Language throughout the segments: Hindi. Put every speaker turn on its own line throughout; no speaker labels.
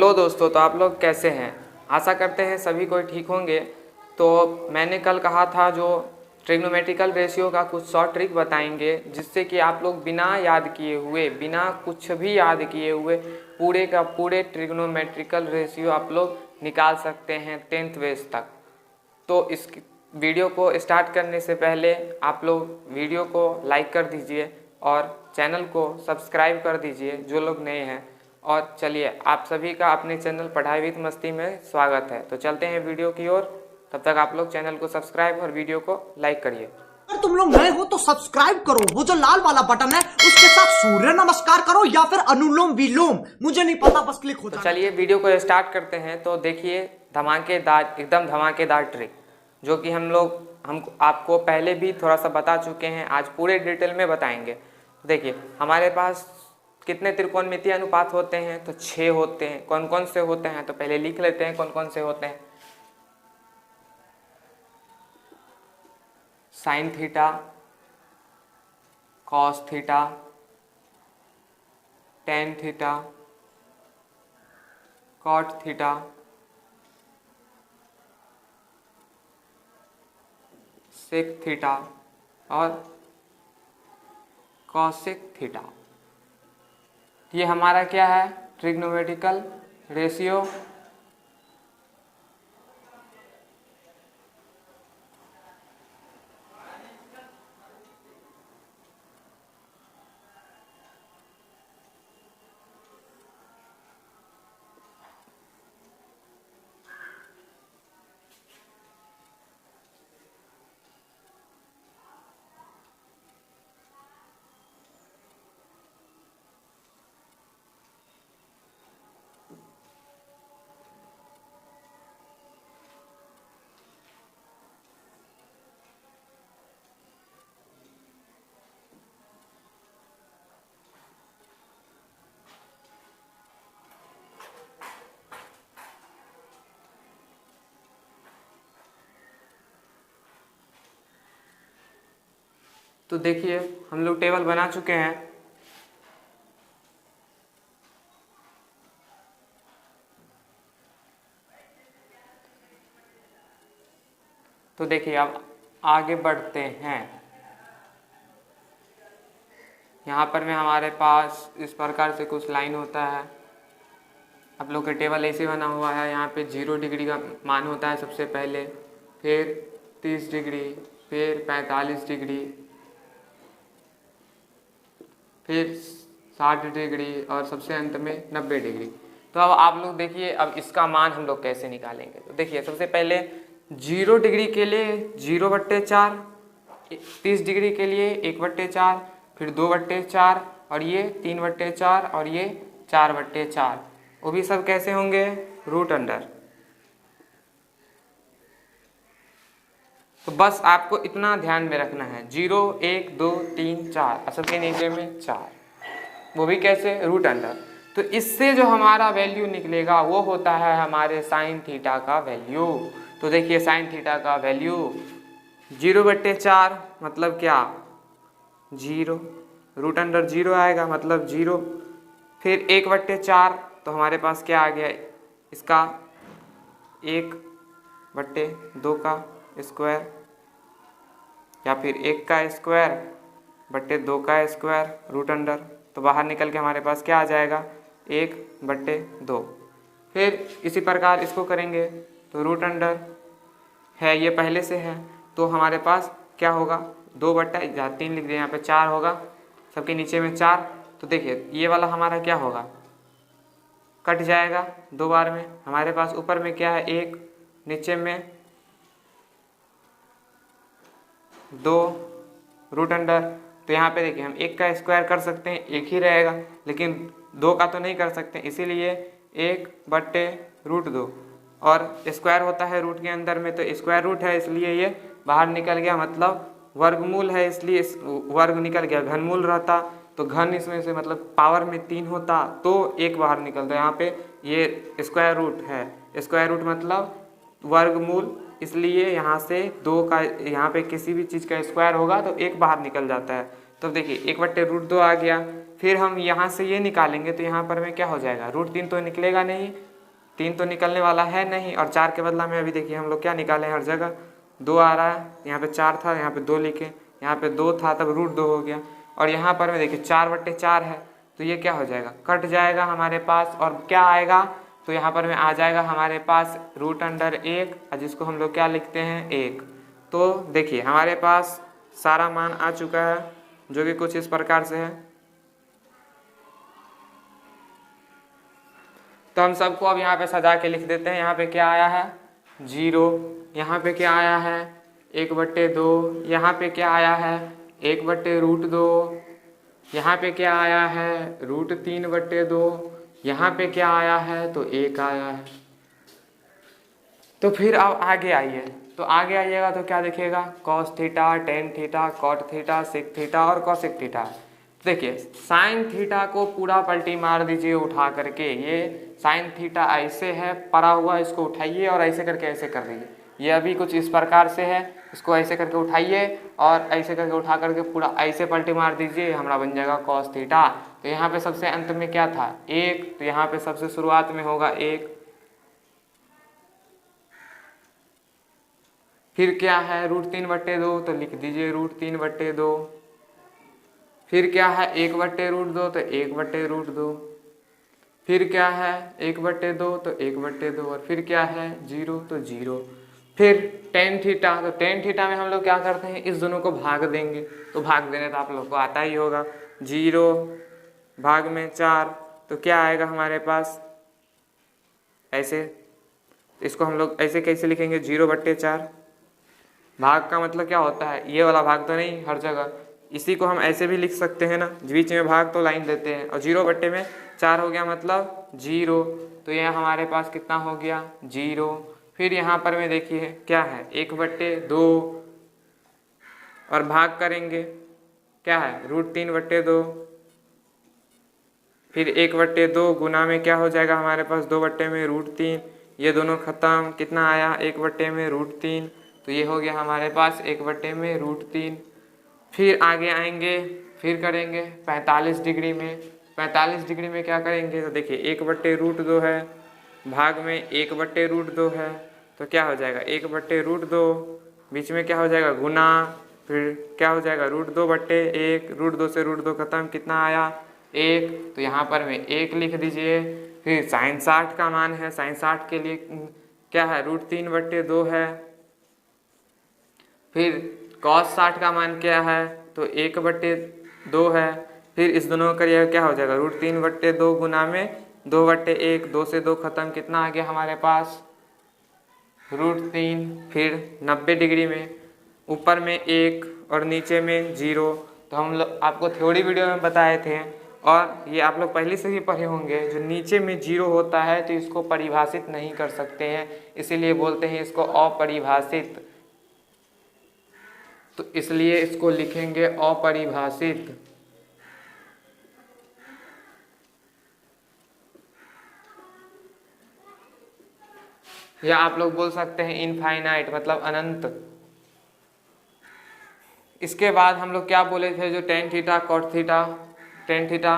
हेलो दोस्तों, तो आप लोग कैसे हैं। आशा करते हैं सभी कोई ठीक होंगे। तो मैंने कल कहा था जो ट्रिग्नोमेट्रिकल रेशियो का कुछ शॉर्ट ट्रिक बताएंगे जिससे कि आप लोग बिना याद किए हुए, बिना कुछ भी याद किए हुए पूरे का पूरे ट्रिग्नोमेट्रिकल रेशियो आप लोग निकाल सकते हैं 10th बेस तक। तो इस वीडियो को स्टार्ट करने से पहले आप लोग वीडियो को लाइक कर दीजिए और चैनल को सब्सक्राइब कर दीजिए जो लोग नए हैं। और चलिए, आप सभी का अपने चैनल पढ़ाई विद मस्ती में स्वागत है। तो चलते हैं वीडियो की ओर। तब तक आप लोग चैनल को सब्सक्राइब और वीडियो को लाइक करिए।
अगर तुम लोग नए हो तो सब्सक्राइब करो, वो जो लाल वाला बटन है उसके साथ सूर्य नमस्कार करो या फिर अनुलोम विलोम, मुझे नहीं पता, बस क्लिक हो
तो
जाना।
चलिए वीडियो को स्टार्ट करते हैं। तो देखिए, धमाकेदार, एकदम धमाकेदार ट्रिक जो कि हम आपको पहले भी थोड़ा सा बता चुके हैं, आज पूरे डिटेल में बताएंगे। देखिए, हमारे पास कितने त्रिकोणमितीय अनुपात होते हैं, तो 6 होते हैं। कौन कौन से होते हैं तो पहले लिख लेते हैं कौन कौन से होते हैं। Sine theta, cos theta, tan theta, cot theta, sec theta और कॉसेक थीटा। ये हमारा क्या है, ट्रिग्नोमेट्रिकल रेशियो। तो देखिए, हम लोग टेबल बना चुके हैं। तो देखिए, अब आगे बढ़ते हैं। यहाँ पर में हमारे पास इस प्रकार से कुछ लाइन होता है। आप लोग का टेबल ऐसे बना हुआ है। यहाँ पे 0 डिग्री का मान होता है सबसे पहले, फिर 30 डिग्री, फिर 45 डिग्री, फिर 60 डिग्री और सबसे अंत में 90 डिग्री। तो अब आप लोग देखिए, अब इसका मान हम लोग कैसे निकालेंगे। तो देखिए, सबसे पहले 0 डिग्री के लिए 0/4, 30 डिग्री के लिए 1/4, फिर 2/4 और ये 3/4 और ये 4/4। वो भी सब कैसे होंगे, रूट अंडर। तो बस आपको इतना ध्यान में रखना है, 0 1 2 3 4 असल के नीचे में 4, वो भी कैसे, रूट अंडर। तो इससे जो हमारा वैल्यू निकलेगा वो होता है हमारे साइन थीटा का वैल्यू। तो देखिए, साइन थीटा का वैल्यू 0/4 मतलब क्या, 0, रूट अंडर 0 आएगा मतलब 0। फिर 1/4 तो हमारे पास क्या आ गया, इसका 1/2 का स्क्वायर या फिर 1 का स्क्वायर बट्टे 2 का स्क्वायर रूट अंडर। तो बाहर निकल के हमारे पास क्या आ जाएगा, 1/2। फिर इसी प्रकार इसको करेंगे तो रूट अंडर है, ये पहले से है, तो हमारे पास क्या होगा, 2/3 लिख दिया, यहाँ पे 4 होगा, सबके नीचे में 4। तो देखिए, ये वाला हमारा क्या होगा, कट जाएगा 2 बार में। हमारे पास ऊपर में क्या है, 1, नीचे में 2 रूट अंडर। तो यहाँ पे देखिए, हम 1 का स्क्वायर कर सकते हैं, 1 ही रहेगा, लेकिन 2 का तो नहीं कर सकते, इसीलिए 1/√2 और स्क्वायर होता है रूट के अंदर में, तो स्क्वायर रूट है इसलिए ये बाहर निकल गया, मतलब वर्गमूल है इसलिए वर्ग निकल गया। घनमूल रहता तो घन इसमें से मतलब पावर में 3 होता तो 1 बाहर निकलता। यहाँ पे ये स्क्वायर रूट है, स्क्वायर रूट मतलब वर्गमूल, इसलिए यहाँ से 2 का, यहाँ पे किसी भी चीज़ का स्क्वायर होगा तो 1 बाहर निकल जाता है। तो देखिए, 1/√2 आ गया। फिर हम यहाँ से ये निकालेंगे तो यहाँ पर में क्या हो जाएगा, √3 तो निकलेगा नहीं, 3 तो निकलने वाला है नहीं, और 4 के बदला में अभी देखिए हम लोग क्या निकाले हर जगह 2 आ रहा है। यहाँ पे 4 था, यहाँ पे 2 लिखे, यहाँ पे 2 था तब √2 हो गया, और यहाँ पर में देखिए 4/4 है, तो ये क्या हो जाएगा, कट जाएगा हमारे पास, और क्या आएगा, तो यहाँ पर में आ जाएगा हमारे पास √1, जिसको हम लोग क्या लिखते हैं 1। तो देखिए हमारे पास सारा मान आ चुका है, जो कि कुछ इस प्रकार से है। तो हम सबको अब यहाँ पे सजा के लिख देते हैं। यहाँ पे क्या आया है 0, यहाँ पे क्या आया है 1/2, यहाँ पे क्या आया है 1/√2, यहाँ पे क्या आया है √3/2, यहाँ पे क्या आया है तो 1 आया है। तो फिर अब आगे आइए, तो आगे आइएगा तो क्या दिखेगा cos theta, tan theta, cot theta, sec theta और cosec थीटा। देखिए साइन थीटा को पूरा पलटी मार दीजिए उठा करके, ये साइन थीटा ऐसे है पड़ा हुआ, इसको उठाइए और ऐसे करके ऐसे कर दीजिए, ये अभी कुछ इस प्रकार से है, इसको ऐसे करके उठाइए और ऐसे करके उठा करके पूरा ऐसे पलटी मार दीजिए, हमारा बन जाएगा cos थीटा। तो यहाँ पे सबसे अंत में क्या था 1, तो यहाँ पे सबसे शुरुआत में होगा 1, फिर क्या है √3/2, तो लिख दीजिए √3/2, फिर क्या है 1/√2, तो 1/√2, फिर क्या है 1/2, तो 1/2, और फिर क्या है 0, तो 0। फिर tan थीटा, तो tan थीटा में हम लोग क्या करते हैं इस दोनों को भाग देंगे, तो भाग देने तो आप लोग को आता ही होगा, 0 भाग में 4, तो क्या आएगा हमारे पास ऐसे, इसको हम लोग ऐसे कैसे लिखेंगे 0/4। भाग का मतलब क्या होता है, ये वाला भाग तो नहीं हर जगह, इसी को हम ऐसे भी लिख सकते हैं ना, बीच में भाग तो लाइन देते हैं, और 0/4 हो गया मतलब 0, तो यह हमारे पास कितना हो गया 0। फिर यहाँ पर में देखिए क्या है 1/2, और भाग करेंगे क्या है √3/2, फिर 1/2 गुना में क्या हो जाएगा हमारे पास 2/√3, ये दोनों खत्म, कितना आया 1/√3, तो ये हो गया हमारे पास 1/√3। फिर आगे आएंगे, फिर करेंगे 45 डिग्री में, 45 डिग्री में क्या करेंगे, तो देखिए 1/√2 है, भाग में 1/√2 है, तो क्या हो जाएगा 1/√2, बीच में क्या हो जाएगा गुना, फिर क्या हो जाएगा √2/1, √2 से √2 खत्म, कितना आया 1, तो यहाँ पर में 1 लिख दीजिए। फिर sin 60 का मान है, sin 60 के लिए क्या है √3/2 है, फिर cos 60 का मान क्या है तो 1/2 है, फिर इस दोनों का यह क्या हो जाएगा √3/2 गुना में 2/1, 2 से 2 खत्म, कितना आ गया हमारे पास √3। फिर 90 डिग्री में ऊपर में 1 और नीचे में 0, तो हम लोग आपको थ्योरी वीडियो में बताए थे, और ये आप लोग पहले से ही पढ़े होंगे, जो नीचे में 0 होता है तो इसको परिभाषित नहीं कर सकते हैं, इसीलिए बोलते हैं इसको अपरिभाषित, तो इसलिए इसको लिखेंगे अपरिभाषित। या आप लोग बोल सकते हैं इनफाइनाइट, मतलब अनंत। इसके बाद हम लोग क्या बोले थे, जो tan theta cot theta, tan theta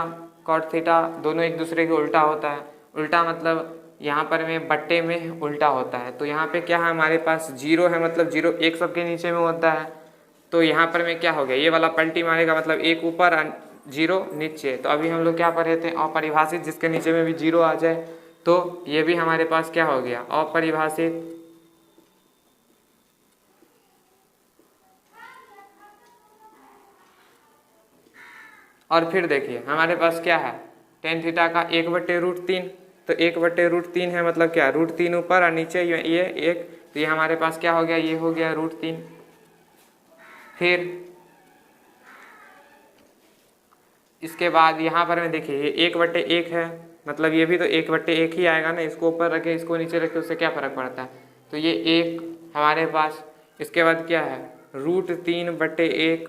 cot theta दोनों एक दूसरे के उल्टा होता है, उल्टा मतलब यहाँ पर में बट्टे में उल्टा होता है, तो यहाँ पे क्या है हमारे पास 0 है, मतलब 0 एक सबके नीचे में होता है, तो यहाँ पर में क्या हो गया ये वाला पलटी मारेगा, मतलब 1 ऊपर 0 नीचे, तो अभी हम लोग क्या पढ़े थे अपरिभाषित, जिसके नीचे में भी 0 आ जाए, तो ये भी हमारे पास क्या हो गया अपरिभाषित। और फिर देखिए हमारे पास क्या है tan थीटा का 1/√3, तो 1/√3 है, मतलब क्या √3 ऊपर और नीचे ये 1, तो ये हमारे पास क्या हो गया, ये हो गया √3। फिर इसके बाद यहाँ पर में देखिए ये 1/1 है, मतलब ये भी तो 1/1 ही आएगा ना, इसको ऊपर रखे इसको नीचे रखे उससे क्या फ़र्क पड़ता है, तो ये 1 हमारे पास। इसके बाद क्या है √3/1,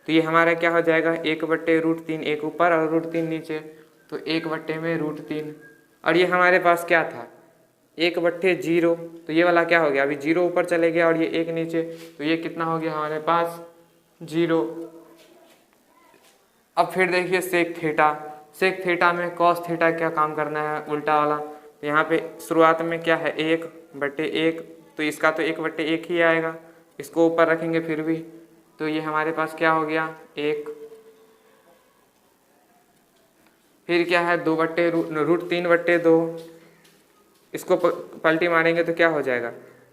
तो ये हमारा क्या हो जाएगा 1/√3, 1 ऊपर और √3 नीचे, तो 1/√3। और ये हमारे पास क्या था 1/0, तो ये वाला क्या हो गया, अभी 0 ऊपर चले गया और ये 1 नीचे, तो ये कितना हो गया हमारे पास 0। अब फिर देखिए सेक थीटा, सेक थीटा में cos थीटा क्या काम करना है उल्टा वाला, तो यहाँ पे शुरुआत में क्या है 1/1, तो इसका तो 1/1 ही आएगा, इसको ऊपर रखेंगे फिर भी, तो ये हमारे पास क्या हो गया 1। फिर क्या है 2/√3/2, इसको पलटी मारेंगे तो क्या हो जाएगा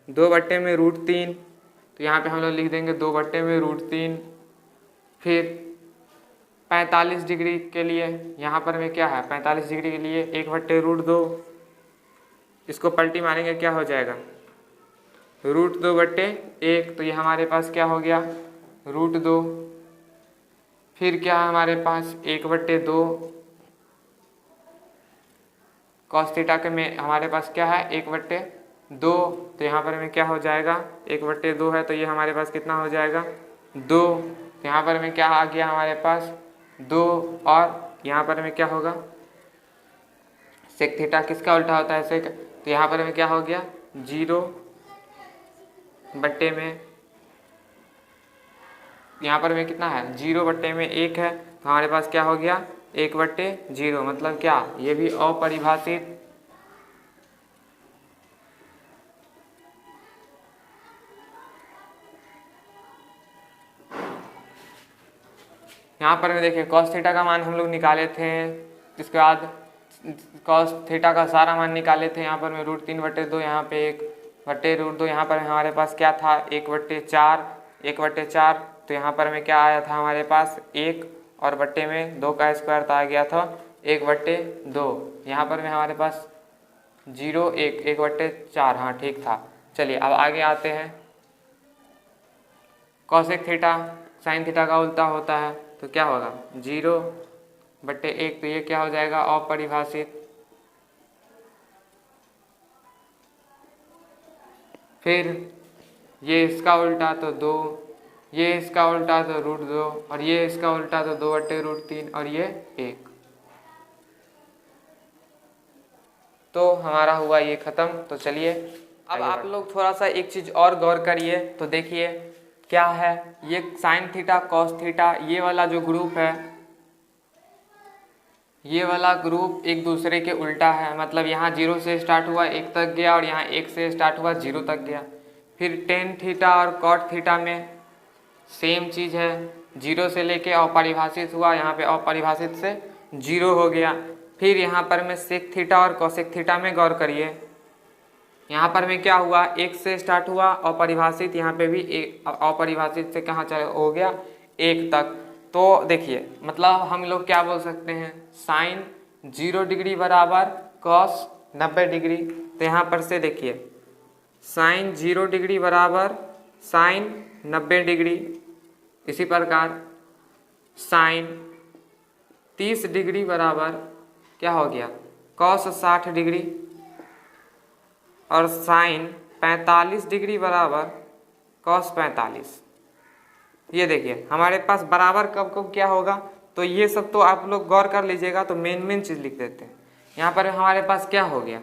2/√3, तो यहाँ पे हम लोग लिख देंगे 2/√3। फिर 45 डिग्री के लिए यहाँ पर में क्या है 45 डिग्री के लिए 1/√2, इसको पलटी मारेंगे क्या हो जाएगा √2/1, तो ये हमारे पास क्या हो गया √2। फिर क्या है हमारे पास 1/2 cos थीटा के में हमारे पास क्या है 1/2, तो यहाँ पर में क्या हो जाएगा 1/2 है, तो ये हमारे पास कितना हो जाएगा 2, तो यहाँ पर में क्या आ गया हमारे पास 2, और यहाँ पर में क्या होगा सेक थीटा किसका उल्टा होता है सेक, तो यहाँ पर में क्या हो गया 0/में, यहाँ पर में कितना है 0/1 है, तो हमारे पास क्या हो गया 1/0, मतलब क्या ये भी अपरिभाषित। यहाँ पर में देखिए cos थीटा का मान हम लोग निकाले थे, इसके बाद cos थीटा का सारा मान निकाले थे, यहाँ पर में √3/2, यहाँ पे 1/√2, यहाँ पर हमारे पास क्या था 1/4, तो यहाँ पर में क्या आया था हमारे पास 1, और बट्टे में 2 का स्क्वायर तो आ गया था 1/2, यहाँ पर में हमारे पास 0 1 1/4, हाँ ठीक था। चलिए अब आगे आते हैं, कॉसेक थीटा साइन थीटा का उल्टा होता है, तो क्या होगा 0/1, तो ये क्या हो जाएगा अपरिभाषित। फिर ये इसका उल्टा तो 2, ये इसका उल्टा तो √2, और ये इसका उल्टा तो 2/√3, और ये 1। तो हमारा हुआ ये ख़त्म। तो चलिए अब आप लोग थोड़ा सा एक चीज़ और गौर करिए, तो देखिए क्या है ये साइन थीटा कॉस थीटा, ये वाला जो ग्रुप है, ये वाला ग्रुप एक दूसरे के उल्टा है, मतलब यहाँ 0 से स्टार्ट हुआ 1 तक गया, और यहाँ 1 से स्टार्ट हुआ 0 तक गया। फिर टेन थीटा और कॉट थीटा में सेम चीज़ है, 0 से लेके अपरिभाषित हुआ, यहाँ पे अपरिभाषित से 0 हो गया। फिर यहाँ पर में सेक थीटा और कॉसेक थीटा में गौर करिए, यहाँ पर में क्या हुआ 1 से स्टार्ट हुआ अपरिभाषित, यहाँ पे भी अपरिभाषित से कहाँ चले हो गया 1 तक। तो देखिए मतलब हम लोग क्या बोल सकते हैं साइन 0 डिग्री बराबर कॉस 90 डिग्री, तो यहाँ पर से देखिए साइन 0 डिग्री बराबर साइन 90 डिग्री, इसी प्रकार साइन 30 डिग्री बराबर क्या हो गया कॉस 60 डिग्री, और साइन 45 डिग्री बराबर कॉस 45। ये देखिए हमारे पास बराबर कब कब क्या होगा, तो ये सब तो आप लोग गौर कर लीजिएगा, तो मेन चीज़ लिख देते हैं। यहाँ पर हमारे पास क्या हो गया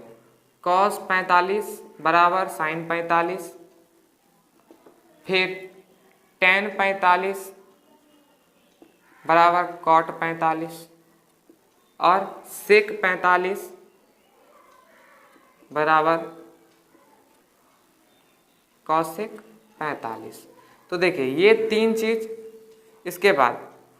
कॉस 45 बराबर साइन 45, फिर टेन 45 बराबर कॉट 45, और सेक 45 बराबर कॉसेक 45। तो देखिए ये 3 चीज़। इसके बाद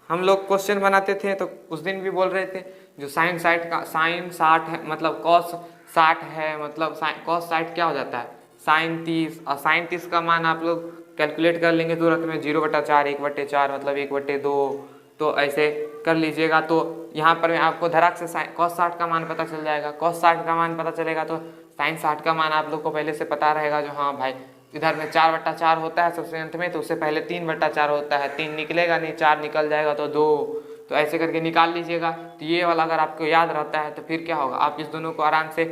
हम लोग क्वेश्चन बनाते थे, तो उस दिन भी बोल रहे थे जो साइन 60 है, मतलब कॉस 60 है, मतलब कॉस 60 क्या हो जाता है साइन 30, और साइन 30 का मान आप लोग कैलकुलेट कर लेंगे तुरंत में 0/4 1/4 मतलब 1/2, तो ऐसे कर लीजिएगा। तो यहाँ पर मैं आपको धड़ाक से कॉस 60 का मान पता चल जाएगा। कॉस 60 का मान पता चलेगा तो साइन 60 का मान आप लोग को पहले से पता रहेगा, जो हाँ भाई इधर में 4/4 होता है सबसे अंत में, तो उससे पहले 3/4 होता है, 3 निकलेगा नहीं 4 निकल जाएगा तो 2, तो ऐसे करके निकाल लीजिएगा। तो ये वाला अगर आपको याद रहता है तो फिर क्या होगा आप इस दोनों को आराम से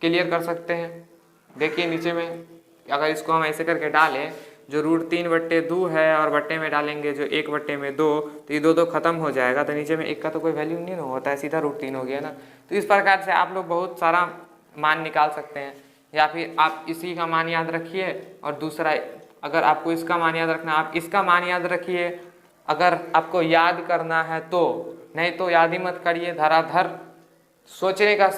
क्लियर कर सकते हैं। देखिए नीचे में अगर इसको हम ऐसे करके डालें, जो √3/2 है और बट्टे में डालेंगे जो 1/2, तो ये 2 खत्म हो जाएगा, तो नीचे में 1 का तो कोई वैल्यू नहीं होता है, सीधा √3 हो गया ना। तो इस प्रकार से आप लोग बहुत सारा मान निकाल सकते हैं, या फिर आप इसी का मान याद रखिए, और दूसरा अगर आपको इसका मान याद रखना आप इसका मान याद रखिए, अगर आपको याद करना है तो, नहीं तो याद ही मत करिए, धराधर सोचने का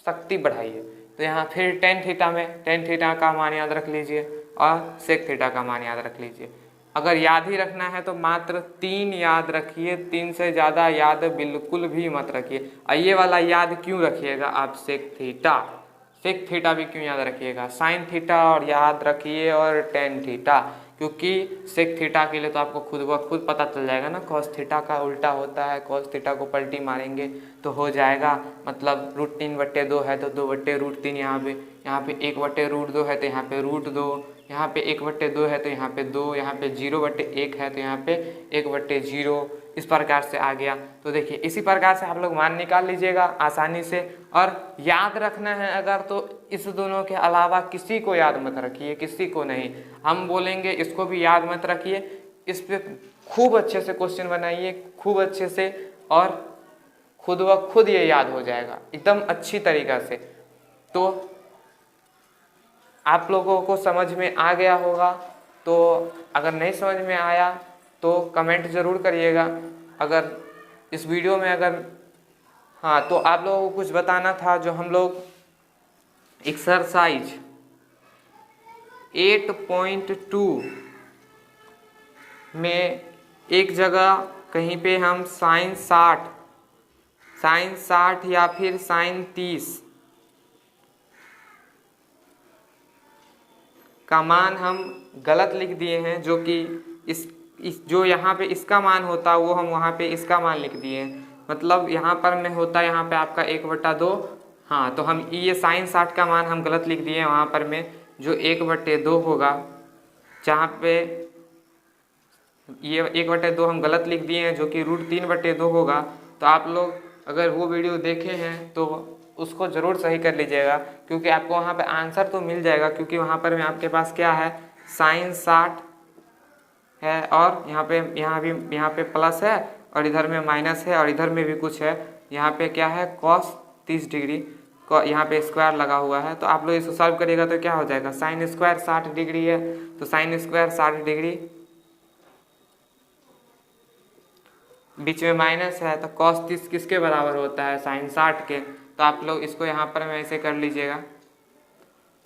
शक्ति बढ़ाइए। तो यहाँ फिर टेन थीटा में टेन थीटा का मान याद रख लीजिए और सेक थीटा का मान याद रख लीजिए। अगर याद ही रखना है तो मात्र 3 याद रखिए, 3 से ज़्यादा याद बिल्कुल भी मत रखिए। ये वाला याद क्यों रखिएगा आप, सेक थीटा भी क्यों याद रखिएगा, साइन थीटा और याद रखिए और टेन थीटा, क्योंकि सेक थीटा के लिए तो आपको खुद ब खुद पता चल जाएगा ना, कॉस थीटा का उल्टा होता है, कॉस थीटा को पलटी मारेंगे तो हो जाएगा, मतलब √3/2 है तो 2/√3 यहाँ पे 1/√2 है तो यहाँ पे √2, यहाँ पे 1/2 है तो यहाँ पे 2, यहाँ पे 0/1 है तो यहाँ पे 1/0, इस प्रकार से आ गया। तो देखिए इसी प्रकार से आप लोग मान निकाल लीजिएगा आसानी से। और याद रखना है अगर तो इस दोनों के अलावा किसी को याद मत रखिए, किसी को नहीं, हम बोलेंगे इसको भी याद मत रखिए, इस पे खूब अच्छे से क्वेश्चन बनाइए, खूब अच्छे से, और खुद व खुद ये याद हो जाएगा एकदम अच्छी तरीक़ा से। तो आप लोगों को समझ में आ गया होगा। तो अगर नहीं समझ में आया तो कमेंट ज़रूर करिएगा। अगर इस वीडियो में हाँ, तो आप लोगों को कुछ बताना था, जो हम लोग एक्सरसाइज 8.2 में एक जगह कहीं पे हम साइन 60 या फिर साइन 30 का मान हम गलत लिख दिए हैं, जो कि इस जो यहाँ पे इसका मान होता वो हम वहाँ पे इसका मान लिख दिए हैं। मतलब यहाँ पर में होता यहाँ पे आपका 1/2, हाँ, तो हम ये साइन 60 का मान हम गलत लिख दिए हैं, वहाँ पर में जो 1/2 होगा, जहाँ पे ये 1/2 हम गलत लिख दिए हैं, जो कि √3/2 होगा। तो आप लोग अगर वो वीडियो देखे हैं तो उसको ज़रूर सही कर लीजिएगा, क्योंकि आपको वहाँ पे आंसर तो मिल जाएगा, क्योंकि वहाँ पर में आपके पास क्या है, साइन 60 है, और यहाँ पे प्लस है, और इधर में माइनस है, और इधर में भी कुछ है, यहाँ पे क्या है, cos 30 डिग्री को यहाँ पे स्क्वायर लगा हुआ है। तो आप लोग इसको सॉल्व करिएगा तो क्या हो जाएगा, साइन स्क्वायर 60 डिग्री है, तो साइन स्क्वायर 60 डिग्री, बीच में माइनस है, तो cos 30 किसके बराबर होता है, साइन 60 के। तो आप लोग इसको यहाँ पर में ऐसे कर लीजिएगा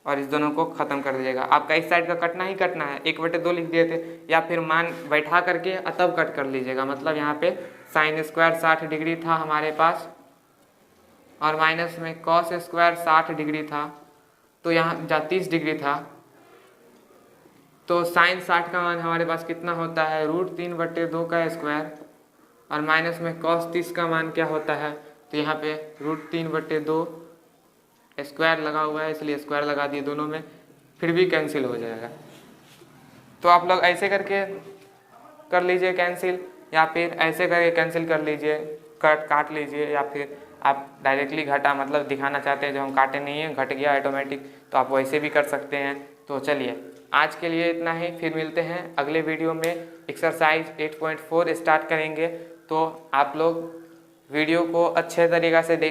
और इस दोनों को ख़त्म कर दीजिएगा। आपका इस साइड का कटना ही कटना है, 1/2 लिख दिए थे, या फिर मान बैठा करके तब कट कर लीजिएगा। मतलब यहाँ पे साइन स्क्वायर 60 डिग्री था हमारे पास, और माइनस में कॉस स्क्वायर 60 डिग्री था, तो यहाँ 30 डिग्री था, तो साइन 60 का मान हमारे पास कितना होता है, √3/2 का स्क्वायर, और माइनस में कॉस 30 का मान क्या होता है, तो यहाँ पे √3/2 स्क्वायर लगा हुआ है, इसलिए स्क्वायर लगा दिए दोनों में, फिर भी कैंसिल हो जाएगा। तो आप लोग ऐसे करके कर लीजिए कैंसिल, या फिर ऐसे करके कैंसिल कर लीजिए, काट लीजिए, या फिर आप डायरेक्टली घटा, मतलब दिखाना चाहते हैं जो हम काटे नहीं हैं, घट गया ऑटोमेटिक, तो आप वैसे भी कर सकते हैं। तो चलिए आज के लिए इतना ही, फिर मिलते हैं अगले वीडियो में। एक्सरसाइज 8.4 स्टार्ट करेंगे, तो आप लोग वीडियो को अच्छे तरीक़े से देख